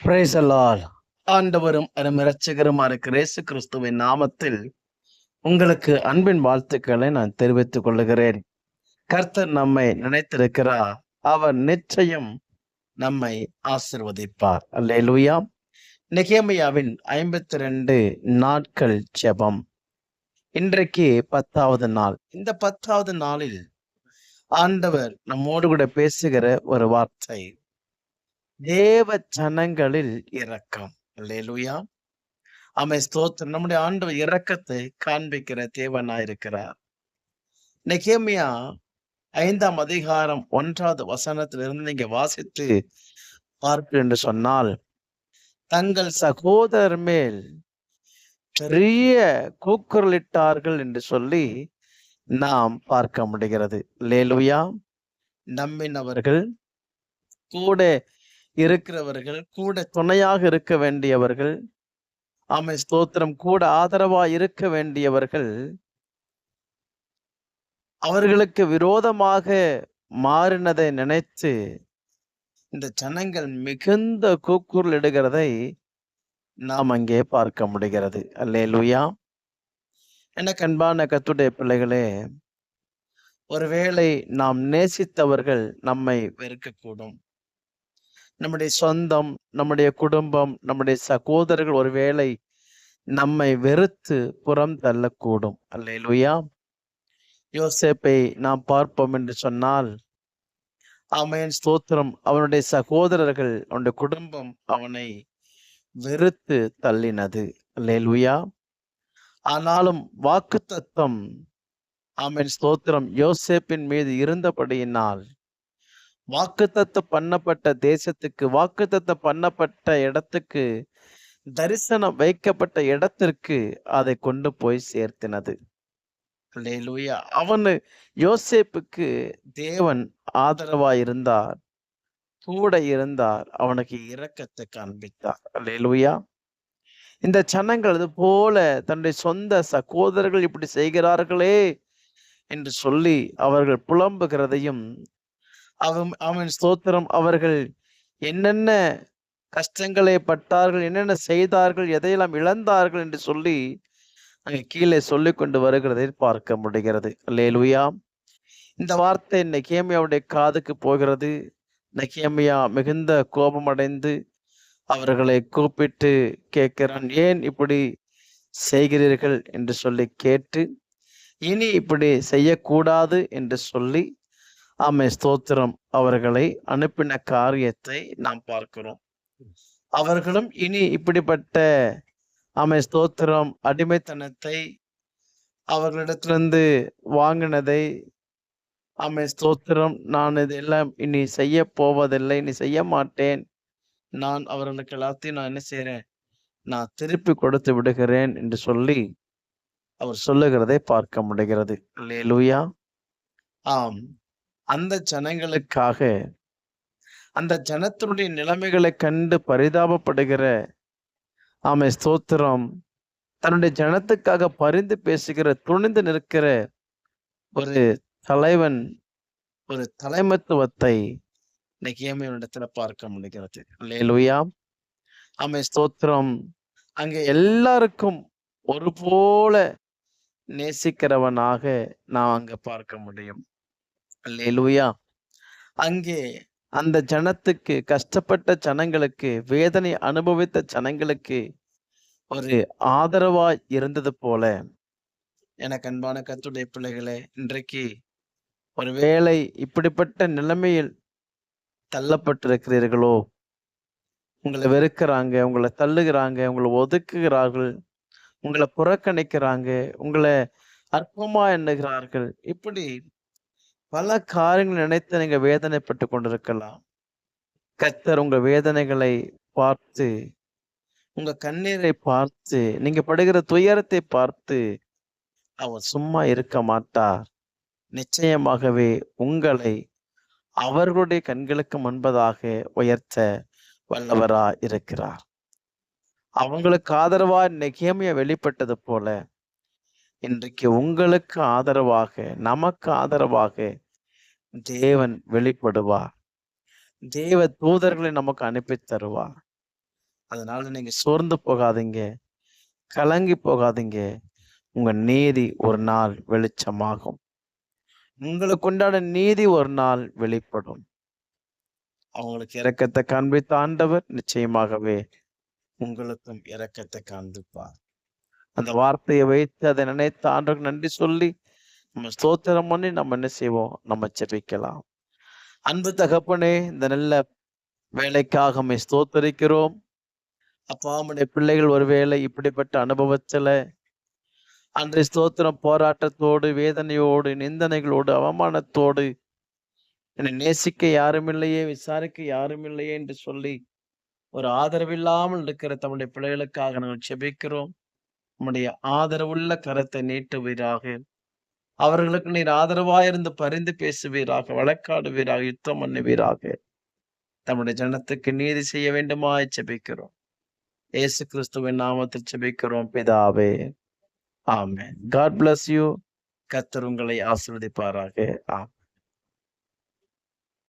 Praise the Lord. ஆண்டவரும் அரும் இரட்சகருமா இருக்கிற இயேசு கிறிஸ்துவின் நாமத்தில் உங்களுக்கு அன்பின் வாழ்த்துக்களை நான் தெரிவித்துக் கொள்ளுகிறேன். கர்த்தர் நம்மை நினைத்திருக்கிறார். அவர் நிச்சயம் நம்மை ஆசீர்வதிப்பார். அல்லேலூயா. நெகேமியாவின் 52 நாட்கள் ஜெபம். இன்றைக்கு 10வது நாள். இந்த 10வது நாளில் ஆண்டவர் நம்மோடு கூட பேசுகிற ஒரு வார்த்தை, தேவ ஜனங்களில் இரக்கம். அல்லேலூயா. ஆமென், ஸ்தோத்திரம். நம்முடைய ஆண்டவர் இரக்கத்தை காண்பிக்கிற தேவனாயிருக்கிறார். நெகேமியா 5ஆம் அதிகாரம் 1வது வசனத்திலிருந்து நீங்க வாசித்து பார்ப்பீர்கள் என்று சொன்னால், தங்கள் சகோதரர் மேல் பெரிய கூக்குரலிட்டார்கள் என்று சொல்லி நாம் பார்க்க முடிகிறது. அல்லேலூயா. நம்பினவர்கள், கூட இருக்கிறவர்கள், கூட துணையாக இருக்க வேண்டியவர்கள், ஆமென் ஸ்தோத்திரம், கூட ஆதரவா இருக்க வேண்டியவர்கள் அவர்களுக்கு விரோதமாக மாறினதை நினைத்து இந்த ஜனங்கள் மிகுந்த கூக்குரல் இடுகிறதை நாம் அங்கே பார்க்க முடிகிறது. அல்லேலூயா. எனக்கு அன்பான கர்த்தருடைய பிள்ளைகளே, ஒருவேளை நாம் நேசித்தவர்கள் நம்மை வெறுக்கக்கூடும். நம்முடைய சொந்தம், நம்முடைய குடும்பம், நம்முடைய சகோதரர்கள் ஒருவேளை நம்மை வெறுத்து புறம் தள்ளக்கூடும். அல்லேலூயா. யோசேப்பை நாம் பார்ப்போம் என்று சொன்னால், ஆமென் ஸ்தோத்திரம், அவனுடைய சகோதரர்கள், அவனுடைய குடும்பம் அவனை வெறுத்து தள்ளினது. அல்லேலூயா. ஆனாலும் வாக்குத்தத்தம், ஆமென் ஸ்தோத்திரம், யோசேப்பின் மீது இருந்தபடியினால் வாக்குத்தத்தம் பண்ணப்பட்ட தேசத்துக்கு, வாக்குத்தத்தம் பண்ணப்பட்ட இடத்துக்கு, தரிசனம் வைக்கப்பட்ட இடத்திற்கு அதை கொண்டு போய் சேர்த்தினது. அல்லேலூயா. அவனு யோசேப்புக்கு தேவன் ஆதரவா இருந்தார், கூட இருந்தார், அவனுக்கு இரக்கத்தை காண்பித்தார். அல்லேலூயா. இந்த ஜனங்கள் அது போல தன்னுடைய சொந்த சகோதரர்கள் இப்படி செய்கிறார்களே என்று சொல்லி அவர்கள் புலம்புகிறதையும், அவன் ஸ்தோத்திரம், அவர்கள் என்னென்ன கஷ்டங்களை பட்டார்கள், என்னென்ன செய்தார்கள், எதையெல்லாம் இழந்தார்கள் என்று சொல்லி அங்கே கீழே சொல்லி கொண்டு வருகிறதை பார்க்க முடிகிறது. அல்லேலூயா. இந்த வார்த்தை நெகேமியாவுடைய காதுக்கு போகிறது. நெகேமியா மிகுந்த கோபமடைந்து அவர்களை கூப்பிட்டு கேட்கிறான், ஏன் இப்படி செய்கிறீர்கள் என்று சொல்லி கேட்டு, இனி இப்படி செய்யக்கூடாது என்று சொல்லி, ஆமென் ஸ்தோத்திரம், அவர்களை அனுப்பின காரியத்தை நாம் பார்க்கிறோம். அவர்களும் இனி இப்படிப்பட்ட, ஆமென் ஸ்தோத்திரம், அடிமைத்தனத்தை அவர்களிடத்திலிருந்து வாங்கினதை, ஆமென் ஸ்தோத்திரம், நான் இதெல்லாம் இனி செய்ய போவதில்லை, இனி செய்ய மாட்டேன், நான் அவர்களுக்கு எல்லாத்தையும் நான் என்ன செய்றேன், நான் திருப்பி கொடுத்து விடுகிறேன் என்று சொல்லி அவர் சொல்லுகிறதை பார்க்க முடிகிறது. அல்லேலூயா. ஆம், அந்த ஜனங்களுக்காக, அந்த ஜனத்தினுடைய நிலைமைகளை கண்டு பரிதாபப்படுகிற, ஆமென் ஸ்தோத்திரம், தன்னுடைய ஜனத்துக்காக பரிந்து பேசுகிற, துணிந்து நிற்கிற ஒரு தலைவன், ஒரு தலைமைத்துவத்தை நெகேமியாவிடத்துல பார்க்க முடிகிறது. அல்லேலூயா. ஆமென் ஸ்தோத்திரம். அங்கே எல்லாருக்கும் ஒரு போல நேசிக்கிறவனாக நாம் அங்க பார்க்க முடியும். அல்லேலூயா. அங்கே அந்த ஜனத்துக்கு, கஷ்டப்பட்ட ஜனங்களுக்கு, வேதனை அனுபவித்த ஜனங்களுக்கு ஒரு ஆதரவாய் இருந்தது போல, எனக்கு அன்பான கர்த்தருடைய பிள்ளைகளே, இன்றைக்கு ஒருவேளை இப்படிப்பட்ட நிலைமையில் தள்ளப்பட்டிருக்கிறீர்களோ, உங்களை வெறுக்கிறாங்க, உங்களை தள்ளுகிறாங்க, உங்களை ஒதுக்குகிறார்கள், உங்களை புறக்கணிக்கிறாங்க, உங்களை அற்பமா எண்ணுகிறார்கள், இப்படி பல காரியங்கள் நினைத்து நீங்க வேதனைப்பட்டு கொண்டிருக்கலாம். கர்த்தர் உங்க வேதனைகளை பார்த்து, உங்க கண்ணீரை பார்த்து, நீங்க படுகிற துயரத்தை பார்த்து அவர் சும்மா இருக்க மாட்டார். நிச்சயமாகவே உங்களை அவர்களுடைய கண்களுக்கு முன்பதாக உயர்த்த வல்லவரா இருக்கிறார். அவங்களுக்கு ஆதரவா நெகேமியா வெளிப்பட்டது போல, இன்றைக்கு உங்களுக்கு ஆதரவாக, நமக்கு ஆதரவாக தேவன் வெளிப்படுவார். தேவ தூதர்களை நமக்கு அனுப்பி தருவார். அதனால நீங்க சோர்ந்து போகாதீங்க, கலங்கி போகாதீங்க. உங்க நீதி ஒரு நாள் வெளிச்சமாகும். உங்களுக்கு உண்டான நீதி ஒரு நாள் வெளிப்படும். அவங்களுக்கு இரக்கத்தை காண்பித்த ஆண்டவர் நிச்சயமாகவே உங்களுக்கும் இரக்கத்தை காண்பிப்பார். அந்த வார்த்தையை வைத்து அதை நினைத்து ஆண்டவருக்கு நன்றி சொல்லி நம்ம ஸ்தோத்திரம் பண்ணி நம்ம என்ன செய்வோம்? நம்ம ஜெபிக்கலாம். அன்பு தகப்பனே, இந்த நல்ல வேலைக்காக உம்மை ஸ்தோத்தரிக்கிறோம். அப்பா, உம்முடைய பிள்ளைகள் ஒருவேளை இப்படிப்பட்ட அனுபவத்துல அன்றைய ஸ்தோத்திரம் போராட்டத்தோடு, வேதனையோடு, நிந்தனைகளோடு, அவமானத்தோடு, என்னை நேசிக்க யாரும் இல்லையே, விசாரிக்க யாரும் இல்லையே என்று சொல்லி ஒரு ஆதரவில்லாமல் இருக்கிற தம்முடைய பிள்ளைகளுக்காக நாங்கள் ஜெபிக்கிறோம். உம்முடைய ஆதரவுள்ள கரத்தை நீட்டுவீராக. அவர்களுக்கு நீர் ஆதரவாயிருந்து பரிந்து பேசுவீராக, வழக்காடுவீராக, யுத்தம் பண்ணுவீராக. தம்முடைய ஜனத்துக்கு நீதி செய்ய வேண்டுமாய் ஜெபிக்கிறோம். இயேசு கிறிஸ்துவின் நாமத்தில் ஜெபிக்கிறோம் பிதாவே. ஆமென். God bless you. கர்த்தர் உங்களை ஆசீர்வதிப்பாராக. ஆமென்.